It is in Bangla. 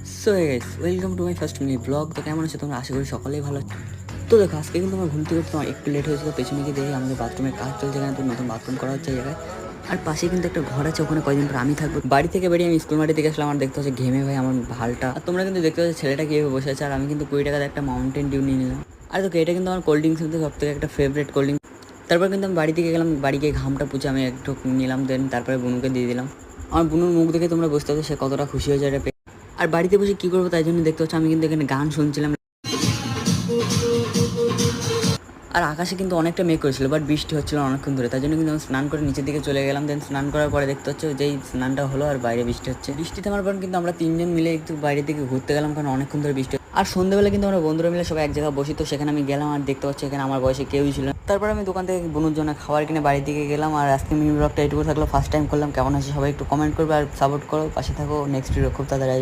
So guys, welcome to my first mini blog. তো কেমন আছো তোমরা? আশা করি সকলেই ভালো আছো। তো দেখো, আজকে কিন্তু আমার ঘুরতে ঘুরতে আমার একটু লেট হয়েছিল। পেছনে গিয়ে দেখি আমাদের বাথরুমের কাজ চলছে, এখানে তো নতুন বাথরুম করা হচ্ছে এই জায়গায়। আর পাশে কিন্তু একটা ঘর আছে, ওখানে কয়েকদিন পর আমি থাকবো। বাড়ি থেকে বেরিয়ে আমি স্কুল মাঠে থেকে আসলাম, আমার দেখতে হচ্ছে ঘেমে ভাই আমার ভালটা। আর তোমরা কিন্তু দেখতে পাচ্ছ ছেলেটা কীভাবে বসে আছে। আর আমি কিন্তু 20 টাকার একটা মাউন্টেন ডিউ নিয়ে নিলাম। আর দেখো, এটা কিন্তু আমার কোল্ড ড্রিঙ্কস কিন্তু সব থেকে একটা ফেভারিট কোল্ড ড্রিঙ্ক। তারপর কিন্তু আমি বাড়ি থেকে গেলাম, বাড়ি গিয়ে ঘামটা পুছে আমি একটু নিলাম, দেন তারপরে বুনুকে দিয়ে দিলাম। আমার বুনুর মুখ দেখে তোমরা বুঝতে পারছো সে কতটা খুশি হয়ে যায়। আর বাড়িতে বসে কী করবো, তাই জন্য দেখতে পাচ্ছ আমি কিন্তু এখানে গান শুনছিলাম। আর আকাশে কিন্তু অনেকটা মেঘ করেছিল, বাট বৃষ্টি হচ্ছিল অনেকক্ষণ ধরে, তাই জন্য কিন্তু আমি স্নান করে নিচের দিকে চলে গেলাম। দেন স্নান করার পরে দেখতে হচ্ছে যেই স্নানটা হলো আর বাইরে বৃষ্টি হচ্ছে। বৃষ্টি থামার পর কিন্তু আমরা তিনজন মিলে একটু বাইরের দিকে ঘুরতে গেলাম, কারণ অনেকক্ষণ ধরে বৃষ্টি। আর সন্ধ্যেবেলা কিন্তু আমরা বন্ধুরা মিলে সবাই এক জায়গায় বসি, তো সেখানে আমি গেলাম। আর দেখতে পাচ্ছি এখানে আমার বয়সে কেউই ছিল না। তারপর আমি দোকান থেকে বনুর জন্য খাবার কিনে বাড়ির দিকে গেলাম। আর আজকে মিনি ব্লগটা এটুকু থাকলো, ফার্স্ট টাইম করলাম। কেমন আছে সবাই একটু কমেন্ট করবে আর সাপোর্ট করো, পাশে থাকো। নেক্সট ভিডিও খুব তাড়াতাড়ি আসবে।